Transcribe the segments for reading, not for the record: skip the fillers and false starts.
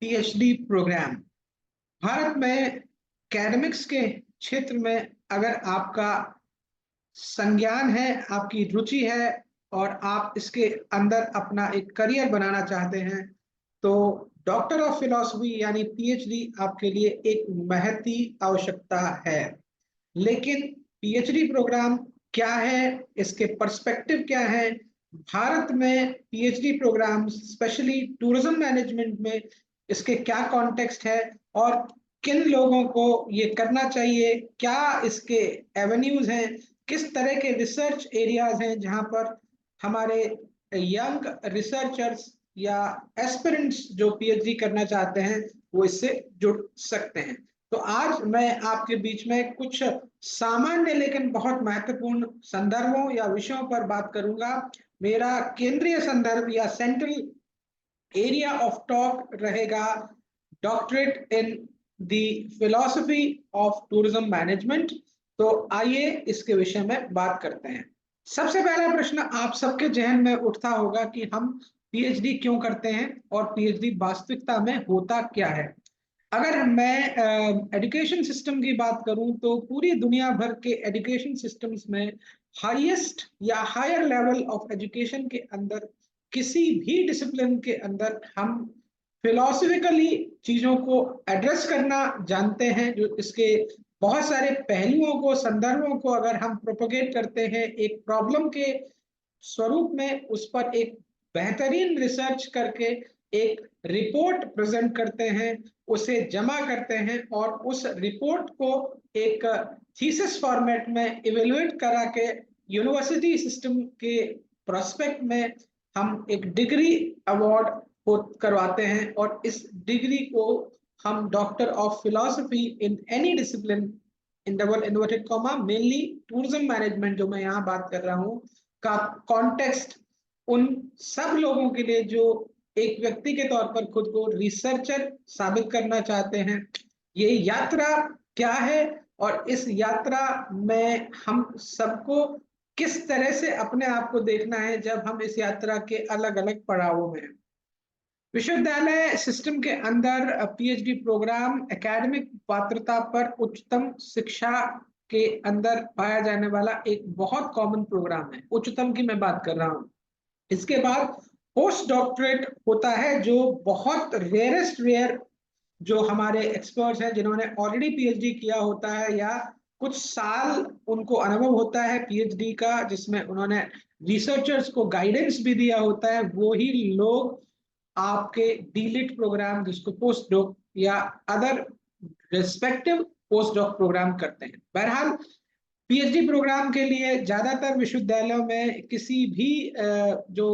PhD programme Bharat में academics के क्षेत्र में अगर आपका संज्ञान है, आपकी रुचि है और आप इसके अंदर अपना एक करियर बनाना चाहते हैं तो डॉक्टर ऑफ फिलॉसफी यानी पीएचडी आपके लिए एक महती आवश्यकता है। लेकिन पीएचडी प्रोग्राम क्या है, इसके पर्सपेक्टिव क्या है, भारत में PhD program specially tourism management में इसके क्या कॉन्टेक्स्ट है और किन लोगों को ये करना चाहिए, क्या इसके एवेन्यूज हैं, किस तरह के रिसर्च एरियाज हैं जहां पर हमारे यंग रिसर्चर्स या एस्पिरेंट्स जो पीएचडी करना चाहते हैं वो इससे जुड़ सकते हैं। तो आज मैं आपके बीच में कुछ सामान्य लेकिन बहुत महत्वपूर्ण संदर्भों या विषयों पर बात करूंगा। मेरा केंद्रीय संदर्भ या सेंट्रल एरिया ऑफ टॉक रहेगा doctorate in the philosophy of tourism management. तो आइए इसके विषय में बात करते हैं। सबसे पहला प्रश्न आप सबके जहन में उठता होगा कि हम पीएचडी क्यों करते हैं और पीएचडी वास्तविकता में होता क्या है। अगर मैं एजुकेशन सिस्टम की बात करूं तो पूरी दुनिया भर के एजुकेशन सिस्टम्स में हाईएस्ट या हायर लेवल ऑफ एजुकेशन के अंदर किसी भी डिसिप्लिन के अंदर हम फिलोसफिकली चीजों को एड्रेस करना जानते हैं। जो इसके बहुत सारे पहलुओं को, संदर्भों को अगर हम प्रोपोगेट करते हैं एक प्रॉब्लम के स्वरूप में, उस पर एक बेहतरीन रिसर्च करके एक रिपोर्ट प्रेजेंट करते हैं, उसे जमा करते हैं और उस रिपोर्ट को एक थीसिस फॉर्मेट में इवेलुएट करा के यूनिवर्सिटी सिस्टम के प्रोस्पेक्ट में हम एक डिग्री अवार्ड करवाते हैं और इस डिग्री को हम doctor of philosophy in any discipline in double inverted comma mainly tourism management जो मैं यहाँ बात कर रहा हूँ का कॉन्टेक्स्ट उन सब लोगों के लिए जो एक व्यक्ति के तौर पर खुद को रिसर्चर साबित करना चाहते हैं। ये यात्रा क्या है और इस यात्रा में हम सबको किस तरह से अपने आप को देखना है जब हम इस यात्रा के अलग अलग पड़ावों में हैं। विश्वविद्यालय सिस्टम के अंदर पीएचडी प्रोग्राम एकेडमिक पात्रता पर उच्चतम शिक्षा के अंदर पाया जाने वाला एक बहुत कॉमन प्रोग्राम है। उच्चतम की मैं बात कर रहा हूँ। इसके बाद पोस्ट डॉक्टरेट होता है जो बहुत रेयरेस्ट रेयर जो हमारे एक्सपर्ट्स हैं जिन्होंने ऑलरेडी पीएचडी किया होता है या कुछ साल उनको अनुभव होता है पीएचडी का, जिसमें उन्होंने रिसर्चर्स को गाइडेंस भी दिया होता है, वो ही लोग आपके डीलिट प्रोग्राम जिसको पोस्ट डॉक या other respective post doc program करते हैं। बहरहाल पीएचडी प्रोग्राम के लिए ज्यादातर विश्वविद्यालयों में किसी भी जो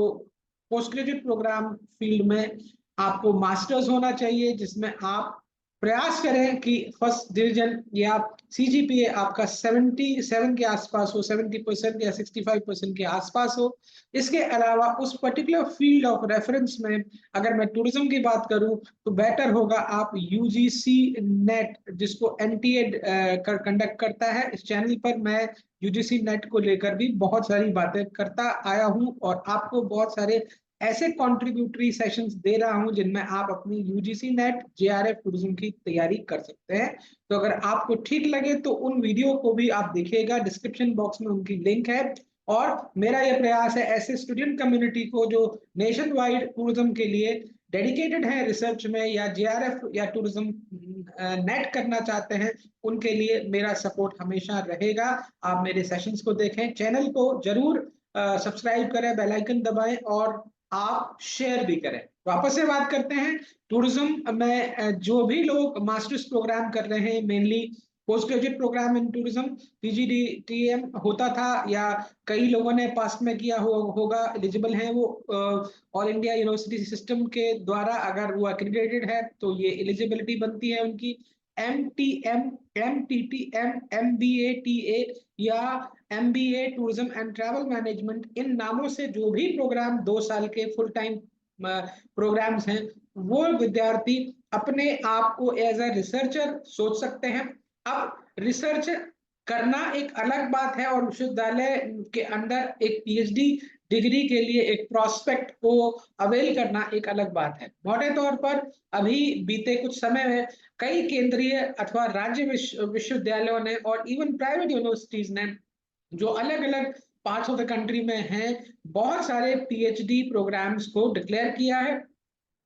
पोस्ट ग्रेजुएट प्रोग्राम फील्ड में आपको मास्टर्स होना चाहिए जिसमें आप प्रयास करें कि फर्स्ट डिवीजन या सीजीपीए आपका 77 के आसपास हो, 70% या 65% के आसपास हो। इसके अलावा उस पर्टिकुलर फील्ड ऑफ रेफरेंस में अगर मैं टूरिज्म की बात करूं तो बेटर होगा आप यूजीसी नेट जिसको एनटीए कंडक्ट करता है। इस चैनल पर मैं यूजीसी नेट को लेकर भी बहुत सारी बातें करता आया हूं और आपको बहुत सारे ऐसे कॉन्ट्रीब्यूटरी सेशंस दे रहा हूं जिनमें आप अपनी यूजीसी नेट जेआरएफ टूरिज्म की तैयारी कर सकते हैं। तो अगर आपको ठीक लगे तो उन वीडियो को भी आप देखिएगा, डिस्क्रिप्शन बॉक्स में उनकी लिंक है। और मेरा यह प्रयास है ऐसे स्टूडेंट कम्युनिटी को जो नेशन वाइड टूरिज्म के लिए डेडिकेटेड है रिसर्च में या जेआरएफ या टूरिज्म नेट करना चाहते हैं, उनके लिए मेरा सपोर्ट हमेशा रहेगा। आप मेरे सेशंस को देखें, चैनल को जरूर सब्सक्राइब करें, बेल आइकन दबाएं और आप शेयर भी करें। वापस से बात करते हैं टूरिज्म में जो भी लोग मास्टर्स प्रोग्राम कर रहे हैं, mainly post graduate program in tourism PGDTM होता था या कई लोगों ने पास्ट में किया होगा, एलिजिबल हैं वो ऑल इंडिया यूनिवर्सिटी सिस्टम के द्वारा। अगर वो एक्रेडिटेड है तो ये एलिजिबिलिटी बनती है उनकी। एमटीएम, एमटीटीएम, एमबीएटीए या MBA tourism and travel management, इन नामों से जो भी प्रोग्राम 2 साल के फुल टाइम प्रोग्राम्स हैं वो विद्यार्थी अपने आप को एज अ रिसर्चर सोच सकते हैं। अब रिसर्च करना एक अलग बात है और विश्वविद्यालय के अंदर एक पीएचडी डिग्री के लिए एक प्रोस्पेक्ट को अवेल करना एक अलग बात है। मोटे तौर पर अभी बीते कुछ समय में कई केंद्रीय अथवा राज्य विश्वविद्यालयों ने और इवन प्राइवेट यूनिवर्सिटीज ने जो अलग-अलग पार्ट्स ऑफ द कंट्री में हैं, बहुत सारे पीएचडी प्रोग्राम्स को डिक्लेयर किया है।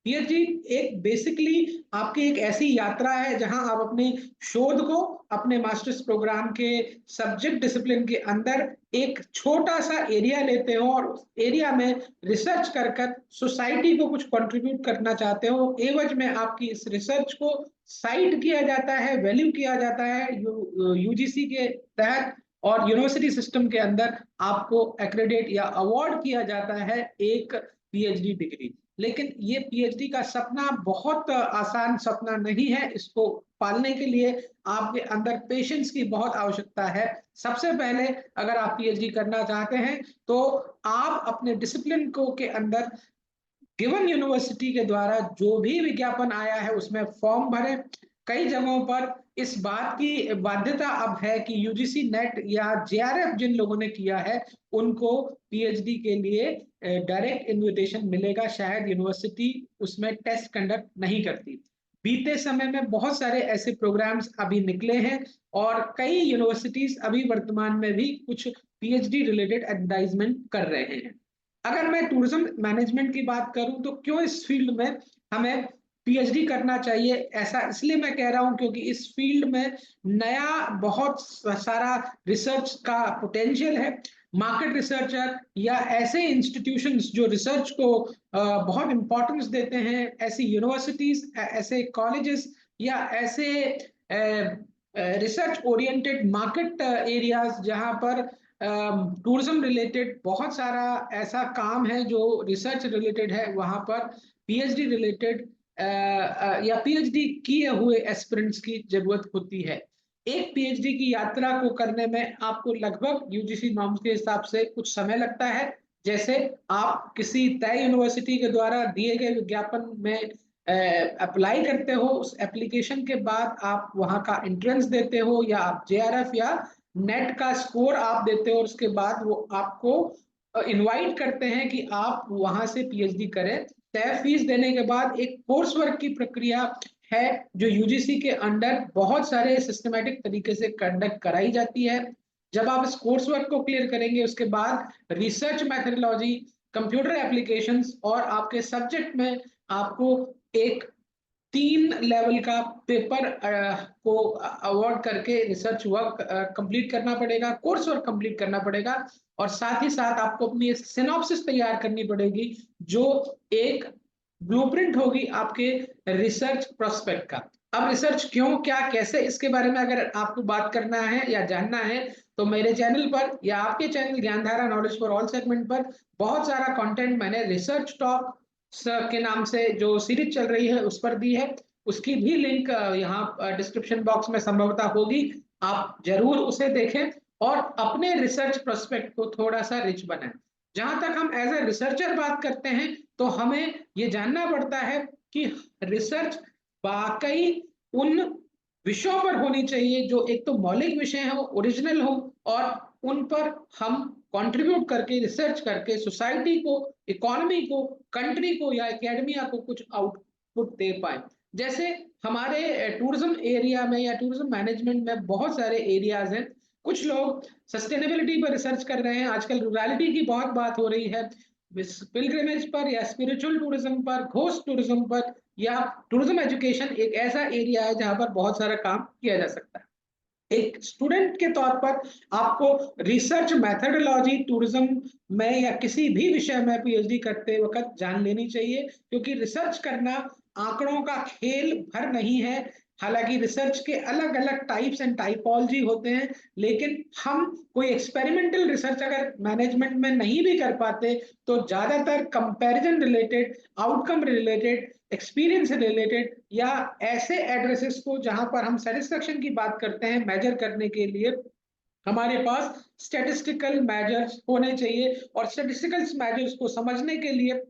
पीएचडी एक बेसिकली आपकी एक ऐसी यात्रा है जहां आप अपने शोध को अपने मास्टर्स प्रोग्राम के सब्जेक्ट डिसिप्लिन के अंदर एक छोटा सा एरिया लेते हो और उस एरिया में रिसर्च कर कर सोसाइटी को कुछ कंट्रीब्यूट करना चाहते हो। एवज में आपकी इस रिसर्च को साइट किया जाता है, वैल्यू किया जाता है यूजीसी के तहत, और यूनिवर्सिटी सिस्टम के अंदर आपको एक्रेडिट या अवार्ड किया जाता है एक पीएचडी डिग्री। लेकिन ये पीएचडी का सपना बहुत आसान सपना नहीं है। इसको पालने के लिए आपके अंदर पेशेंस की बहुत आवश्यकता है। सबसे पहले अगर आप पीएचडी करना चाहते हैं तो आप अपने डिसिप्लिन को के अंदर गिवन यूनिवर्सिटी के द्वारा जो भी विज्ञापन आया है उसमें फॉर्म भरें। कई जगहों पर इस बात की बाध्यता अब है कि यूजीसी नेट या जेआरएफ जिन लोगों ने किया है उनको पीएचडी के लिए डायरेक्ट इनविटेशन मिलेगा, शायद यूनिवर्सिटी उसमें टेस्ट कंडक्ट नहीं करती। बीते समय में बहुत सारे ऐसे प्रोग्राम्स अभी निकले हैं और कई यूनिवर्सिटीज अभी वर्तमान में भी कुछ पीएचडी रिलेटेड एडवर्टाइजमेंट कर रहे हैं। अगर मैं टूरिज्म मैनेजमेंट की बात करूं तो क्यों इस फील्ड में हमें पीएचडी करना चाहिए, ऐसा इसलिए मैं कह रहा हूं क्योंकि इस फील्ड में नया बहुत सारा रिसर्च का पोटेंशियल है। मार्केट रिसर्चर या ऐसे इंस्टीट्यूशंस जो रिसर्च को बहुत इंपॉर्टेंस देते हैं, ऐसी यूनिवर्सिटीज, ऐसे कॉलेजेस या ऐसे रिसर्च ओरिएंटेड मार्केट एरियाज जहां पर टूरिज्म रिलेटेड बहुत सारा ऐसा काम है जो रिसर्च रिलेटेड है, वहां पर पीएचडी रिलेटेड या पीएचडी किए हुए एस्पिरेंट्स की जरूरत होती है। एक पीएचडी की यात्रा को करने में आपको लगभग यूजीसी नॉर्म्स के हिसाब से कुछ समय लगता है। जैसे आप किसी तय यूनिवर्सिटी के द्वारा दिए गए विज्ञापन में अप्लाई करते हो, उस एप्लीकेशन के बाद आप वहां का एंट्रेंस देते हो या आप जेआरएफ या नेट का स्कोर आप देते हो और उसके बाद वो आपको इनवाइट करते हैं कि आप वहां से पीएचडी करें। तय फीस देने के बाद एक कोर्स वर्क की प्रक्रिया है जो यूजीसी के अंडर बहुत सारे सिस्टमेटिक तरीके से कंडक्ट कराई जाती है। जब आप इस कोर्स वर्क को क्लियर करेंगे उसके बाद रिसर्च मेथोडोलॉजी, कंप्यूटर एप्लीकेशंस और आपके सब्जेक्ट में आपको एक 3 लेवल का पेपर को अवार्ड करके रिसर्च वर्क कंप्लीट करना पड़ेगा, कोर्स वर्क कंप्लीट करना पड़ेगा और साथ ही साथ आपको अपनी सिनॉप्सिस तैयार करनी पड़ेगी जो एक ब्लूप्रिंट होगी आपके रिसर्च प्रोस्पेक्ट का। अब रिसर्च क्यों, क्या, कैसे, इसके बारे में अगर आपको बात करना है या जानना है तो मेरे चैनल पर या आपके channel Gyandhara knowledge for all segment पर बहुत सारा कंटेंट मैंने रिसर्च टॉक के नाम से जो सीरीज चल रही है उस पर दी है। उसकी भी लिंक यहाँ डिस्क्रिप्शन बॉक्स में संभवतः होगी, आप जरूर उसे देखें और अपने रिसर्च प्रोस्पेक्ट को थोड़ा सा रिच बनाएं। जहां तक हम एज ए रिसर्चर बात करते हैं तो हमें ये जानना पड़ता है कि रिसर्च वाकई उन विषयों पर होनी चाहिए जो एक तो मौलिक विषय हो, ओरिजिनल हो और उन पर हम कंट्रीब्यूट करके, रिसर्च करके सोसाइटी को, इकोनॉमी को, कंट्री को या एकेडमिया को कुछ आउटपुट दे पाए। जैसे हमारे टूरिज्म एरिया में या टूरिज्म मैनेजमेंट में बहुत सारे एरियाज हैं। कुछ लोग सस्टेनेबिलिटी पर रिसर्च कर रहे हैं, आजकल रूरलिटी की बहुत बात हो रही है, पिलग्रिमेज पर या स्पिरिचुअल टूरिज्म पर, घोस्ट टूरिज्म पर या टूरिज्म एजुकेशन एक ऐसा एरिया है जहां पर बहुत सारा काम किया जा सकता है। एक स्टूडेंट के तौर पर आपको रिसर्च मेथोडोलॉजी टूरिज्म में या किसी भी विषय में पीएचडी करते वक्त जान लेनी चाहिए, क्योंकि रिसर्च करना आंकड़ों का खेल भर नहीं है। हालांकि रिसर्च के अलग अलग टाइप्स एंड टाइपोलॉजी होते हैं, लेकिन हम कोई एक्सपेरिमेंटल रिसर्च अगर मैनेजमेंट में नहीं भी कर पाते तो ज्यादातर comparison related, outcome related, experience related या ऐसे एड्रेसेस को जहां पर हम सेटिस्फेक्शन की बात करते हैं मेजर करने के लिए हमारे पास स्टैटिस्टिकल मेजर्स होने चाहिए। और स्टैटिस्टिकल मेजर्स को समझने के लिए,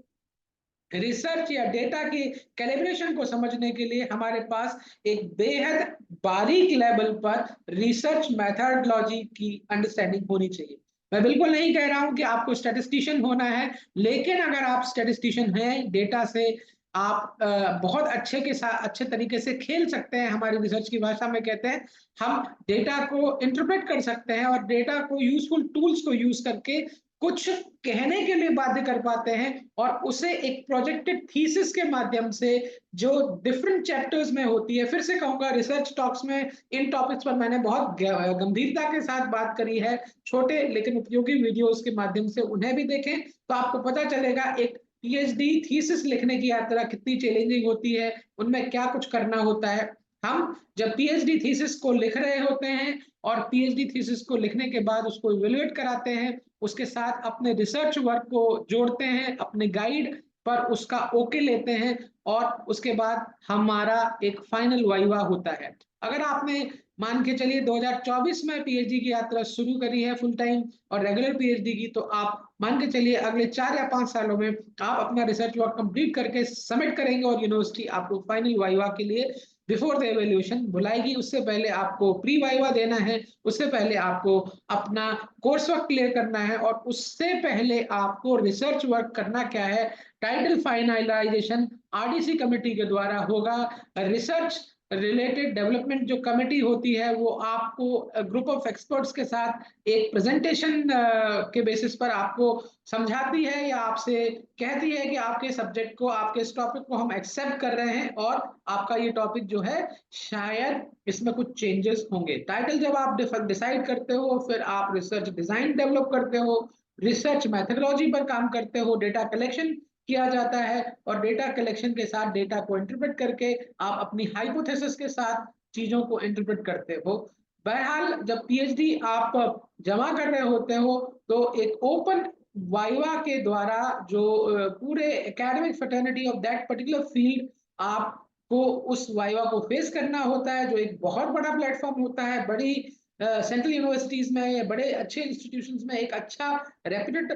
रिसर्च या डेटा की कैलिब्रेशन को समझने के लिए हमारे पास एक बेहद बारीक लेवल पर रिसर्च मेथोडोलॉजी की अंडरस्टैंडिंग होनी चाहिए। मैं बिल्कुल नहीं कह रहा हूं कि आपको स्टैटिस्टिशियन होना है, लेकिन अगर आप स्टैटिस्टिशियन हैं, डेटा से आप बहुत अच्छे तरीके से खेल सकते हैं। हमारी रिसर्च की भाषा में कहते हैं, हम डेटा को इंटरप्रेट कर सकते हैं और डेटा को यूजफुल टूल्स को यूज करके कुछ कहने के लिए बाध्य कर पाते हैं, और उसे एक प्रोजेक्टेड थीसिस के माध्यम से जो डिफरेंट चैप्टर्स में होती है। फिर से कहूंगा, रिसर्च टॉक्स में इन टॉपिक्स पर मैंने बहुत गंभीरता के साथ बात करी है। छोटे लेकिन उपयोगी वीडियोस के माध्यम से उन्हें भी देखें, तो आपको पता चलेगा एक पीएचडी थीसिस लिखने की यात्रा कितनी चैलेंजिंग होती है, उनमें क्या कुछ करना होता है। हम जब पीएचडी थीसिस को लिख रहे होते हैं और पीएचडी थीसिस को लिखने के बाद उसको इवेल्युएट कराते हैं, उसके साथ अपने रिसर्च वर्क को जोड़ते हैं, अपने गाइड पर उसका ओके लेते हैं, और उसके बाद हमारा एक फाइनल वाइवा होता है। अगर आपने मान के चलिए 2024 में पीएचडी की यात्रा शुरू करी है फुल टाइम और रेगुलर पीएचडी की, तो आप मान के चलिए अगले 4 या 5 सालों में आप अपना रिसर्च वर्क कंप्लीट करके सबमिट करेंगे और यूनिवर्सिटी आपको फाइनल वाइवा के लिए बिफोर द एवेल्यूशन बुलाएगी। उससे पहले आपको प्री वाइवा देना है, उससे पहले आपको अपना कोर्स वर्क क्लियर करना है, और उससे पहले आपको रिसर्च वर्क करना क्या है, टाइटल फाइनलाइजेशन आरडीसी कमेटी के द्वारा होगा। रिसर्च रिलेटेड डेवलपमेंट जो कमेटी होती है वो आपको ग्रुप ऑफ एक्सपर्ट्स के साथ एक प्रेजेंटेशन के बेसिस पर आपको समझाती है या आपसे कहती है कि आपके सब्जेक्ट को, आपके इस टॉपिक को हम एक्सेप्ट कर रहे हैं और आपका ये टॉपिक जो है शायद इसमें कुछ चेंजेस होंगे। टाइटल जब आप डिसाइड करते हो, फिर आप रिसर्च डिजाइन डेवलप करते हो, रिसर्च मैथडोलॉजी पर काम करते हो, डेटा कलेक्शन किया जाता है, और डेटा कलेक्शन के साथ डेटा को इंटरप्रेट करके आप अपनी हाइपोथेसिस के साथ चीजों को इंटरप्रेट करते हो। बहरहाल जब पीएचडी आप जमा कर रहे होते हो, तो एक ओपन वाइवा के द्वारा जो पूरे academic fraternity of that particular field, आपको उस वाइवा को फेस करना होता है, जो एक बहुत बड़ा प्लेटफॉर्म होता है। बड़ी सेंट्रल यूनिवर्सिटीज में या बड़े अच्छे इंस्टीट्यूशंस में एक अच्छा रेप्यूटेड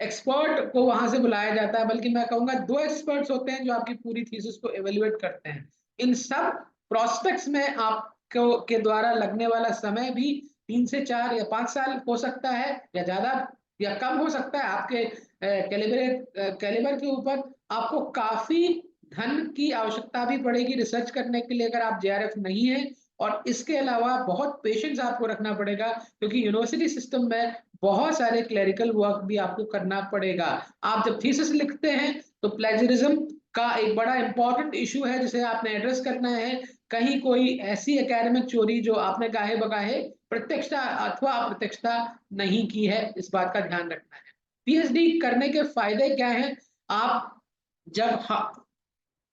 एक्सपर्ट को वहां से बुलाया जाता है, बल्कि मैं कहूंगा 2 एक्सपर्ट्स होते हैं जो आपकी पूरी थीसिस को एवेल्युएट करते हैं। इन सब प्रोस्पेक्ट्स में आपको के द्वारा लगने वाला समय भी 3 से 4 या 5 साल हो सकता है, या ज्यादा या कम हो सकता है, आपके कैलिबर के ऊपर। आपको काफी धन की आवश्यकता भी पड़ेगी रिसर्च करने के लिए अगर आप जेआरएफ नहीं है, और इसके अलावा बहुत पेशेंस आपको रखना पड़ेगा, क्योंकि यूनिवर्सिटी सिस्टम में बहुत सारे क्लरिकल वर्क भी आपको करना पड़ेगा। आप जब थीसिस लिखते हैं तो प्लेजरिज्म का एक बड़ा इंपॉर्टेंट इशू है जिसे आपने एड्रेस करना है। कहीं कोई ऐसी एकेडमिक चोरी जो आपने गाहे बगाहे प्रत्यक्षता अथवा अप्रत्यक्षता नहीं की है, इस बात का ध्यान रखना है। पीएचडी करने के फायदे क्या हैं? आप जब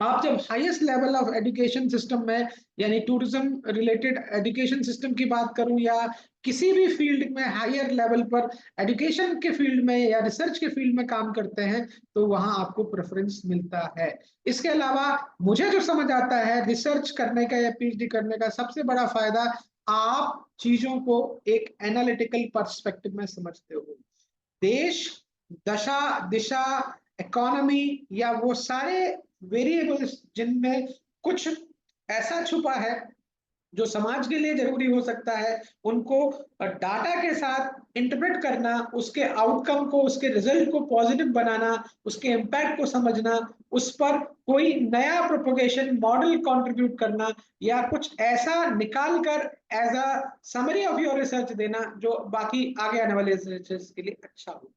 आप जब highest level of education system में, यानी टूरिज्म रिलेटेड एजुकेशन सिस्टम की बात करूं, या किसी भी फील्ड में हायर लेवल पर एजुकेशन के फील्ड में या रिसर्च के फील्ड में काम करते हैं, तो वहां आपको प्रेफरेंस मिलता है। इसके अलावा मुझे जो समझ आता है रिसर्च करने का या पीएचडी करने का सबसे बड़ा फायदा, आप चीजों को एक एनालिटिकल पर्सपेक्टिव में समझते हो। देश, दशा, दिशा, इकोनॉमी, या वो सारे वेरिएबल्स जिनमें कुछ ऐसा छुपा है जो समाज के लिए जरूरी हो सकता है, उनको डाटा के साथ इंटरप्रेट करना, उसके आउटकम को, उसके रिजल्ट को पॉजिटिव बनाना, उसके इम्पैक्ट को समझना, उस पर कोई नया प्रोपोगेशन मॉडल कंट्रीब्यूट करना, या कुछ ऐसा निकाल कर as a summary of your research देना जो बाकी आगे आने वाले रिसर्चर्स के लिए अच्छा हो।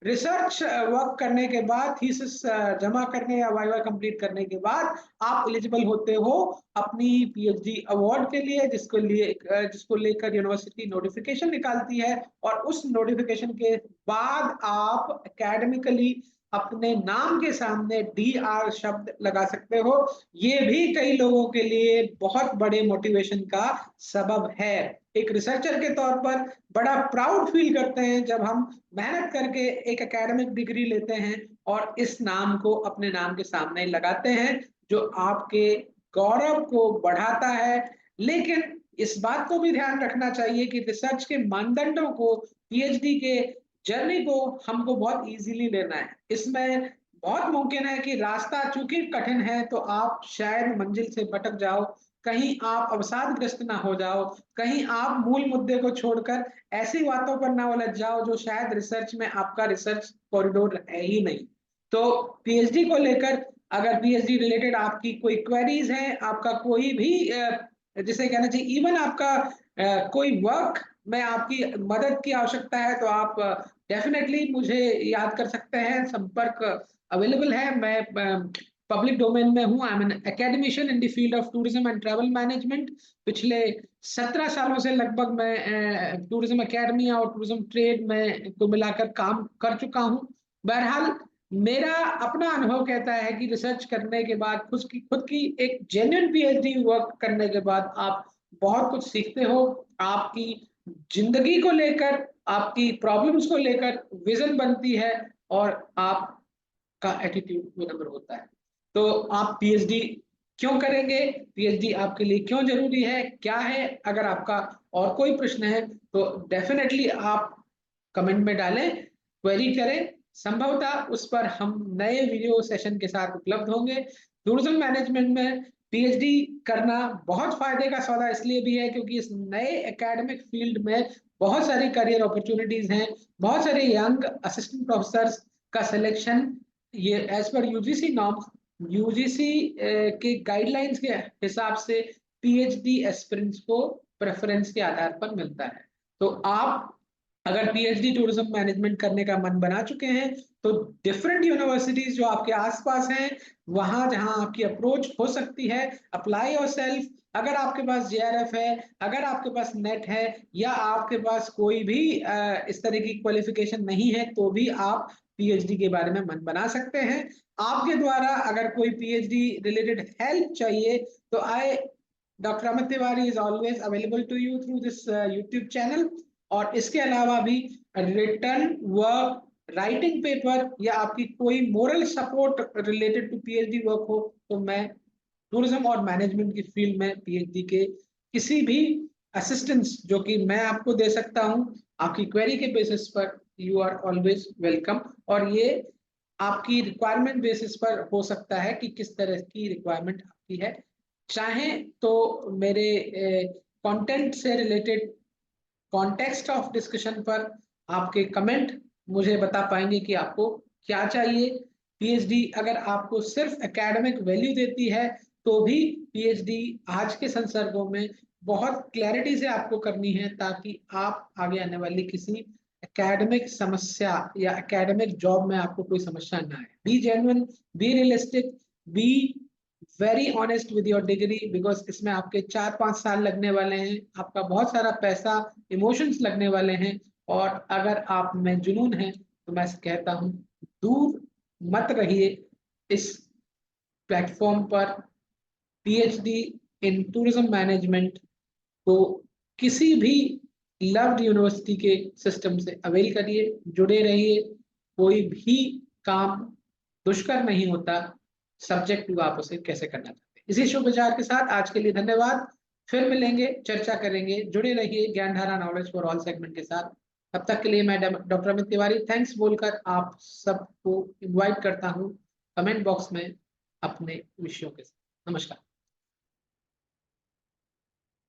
रिसर्च वर्क करने के बाद, थीसिस जमा करने या वाइवा कंप्लीट करने के बाद, आप एलिजिबल होते हो अपनी पीएचडी अवार्ड के लिए, जिसको लेकर यूनिवर्सिटी नोटिफिकेशन निकालती है, और उस नोटिफिकेशन के बाद आप एकेडमिकली अपने नाम के सामने डीआर शब्द लगा सकते हो। ये भी कई लोगों के लिए बहुत बड़े मोटिवेशन का सबब है। एक रिसर्चर के तौर पर बड़ा प्राउड फील करते हैं जब हम मेहनत करके एक एकेडमिक डिग्री लेते हैं और इस नाम को अपने नाम के सामने लगाते हैं, जो आपके गौरव को बढ़ाता है। लेकिन इस बात को भी ध्यान रखना चाहिए कि रिसर्च के मानदंडों को, पीएचडी के जर्नी को हमको बहुत इजीली लेना है। इसमें बहुत मुमकिन है कि रास्ता चूंकि कठिन है तो आप शायद मंजिल से भटक जाओ। कहीं आप अवसादग्रस्त ना हो जाओ, कहीं आप मूल मुद्दे को छोड़कर ऐसी बातों पर ना उलझ जाओ जो शायद रिसर्च में आपका रिसर्च कॉरिडोर है ही नहीं। तो पीएचडी को लेकर अगर पीएचडी रिलेटेड आपकी कोई क्वेरीज है, आपका कोई भी जिसे कहना चाहिए इवन आपका कोई वर्क में आपकी मदद की आवश्यकता है, तो आप डेफिनेटली मुझे याद कर सकते हैं, संपर्क अवेलेबल है। मैं पब्लिक डोमेन में हूँ। I am N academician in the field of tourism and travel management. पिछले 17 सालों से लगभग मैं टूरिज्म एकेडमी और टूरिज्म ट्रेड में को मिलाकर काम कर चुका हूँ। बहरहाल मेरा अपना अनुभव कहता है कि रिसर्च करने के बाद खुद की एक जेन्युइन पीएचडी वर्क करने के बाद आप बहुत कुछ सीखते हो। आपकी जिंदगी को लेकर, आपकी प्रॉब्लम्स को लेकर विजन बनती है और आपका एटीट्यूड विनम्र होता है। तो आप पीएचडी क्यों करेंगे, पीएचडी आपके लिए क्यों जरूरी है, क्या है? अगर आपका और कोई प्रश्न है तो डेफिनेटली आप कमेंट में डालें, क्वेरी करें। संभवतः उस पर हम नए वीडियो सेशन के साथ उपलब्ध होंगे। टूरिज्म मैनेजमेंट में पीएचडी करना बहुत फायदे का सौदा इसलिए भी है क्योंकि इस नए एकेडमिक फील्ड में बहुत सारी करियर अपॉर्चुनिटीज हैं। बहुत सारे यंग असिस्टेंट प्रोफेसर्स का सिलेक्शन ये as per UGC norms, UGC के गाइडलाइंस के हिसाब से पीएचडी एस्पिरेंट्स को प्रेफरेंस के आधार पर मिलता है। तो आप अगर पीएचडी टूरिज्म मैनेजमेंट करने का मन बना चुके हैं तो डिफरेंट यूनिवर्सिटीज जो आपके आसपास हैं, वहां जहां आपकी अप्रोच हो सकती है, अप्लाई योरसेल्फ। अगर आपके पास जेआरएफ है, अगर आपके पास नेट है, या आपके पास कोई भी इस तरह की क्वालिफिकेशन नहीं है, तो भी आप पीएचडी के बारे में मन बना सकते हैं। आपके द्वारा अगर कोई पीएचडी रिलेटेड हेल्प चाहिए तो I doctor Amit Tiwari is always available to you through this YouTube channel. और इसके अलावा भी रिटर्न वर्क, राइटिंग पेपर या आपकी कोई moral support related to PhD work हो तो मैं टूरिज्म और मैनेजमेंट की फील्ड में पीएचडी के किसी भी असिस्टेंस जो कि मैं आपको दे सकता हूं आपकी क्वेरी के बेसिस पर, यू आर ऑलवेज वेलकम। और ये आपकी रिक्वायरमेंट बेसिस पर हो सकता है कि किस तरह की रिक्वायरमेंट आपकी है। चाहें तो मेरे कंटेंट से रिलेटेड कॉन्टेक्स्ट ऑफ डिस्कशन पर आपके कमेंट मुझे बता पाएंगे कि आपको क्या चाहिए। पीएचडी अगर आपको सिर्फ एकेडमिक वैल्यू देती है तो भी पीएचडी आज के संदर्भों में बहुत क्लैरिटी से आपको करनी है ताकि आप आगे आने वाली किसी एकेडमिक समस्या या एकेडमिक जॉब में आपको कोई समस्या ना आए। B genuine, be realistic, be very honest with your degree, because इसमें आपके 4-5 साल लगने वाले हैं, आपका बहुत सारा पैसा, इमोशंस लगने वाले हैं। और अगर आप में जुनून है तो मैं कहता हूं दूर मत रहिए इस प्लेटफॉर्म पर। पीएचडी इन टूरिज्म मैनेजमेंट को किसी भी लव्ड यूनिवर्सिटी के सिस्टम से अवेल करिए, जुड़े रहिए। कोई भी काम दुष्कर नहीं होता, सब्जेक्टिव आप उसे कैसे करना चाहते हैं। इसी शुभ विचार के साथ आज के लिए धन्यवाद। फिर मिलेंगे, चर्चा करेंगे। जुड़े रहिए Gyandhara knowledge for all segment के साथ। तब तक के लिए मैं डॉक्टर अमित तिवारी थैंक्स बोलकर आप सबको इनवाइट करता हूं कमेंट बॉक्स में अपने विषयों के साथ। नमस्कार।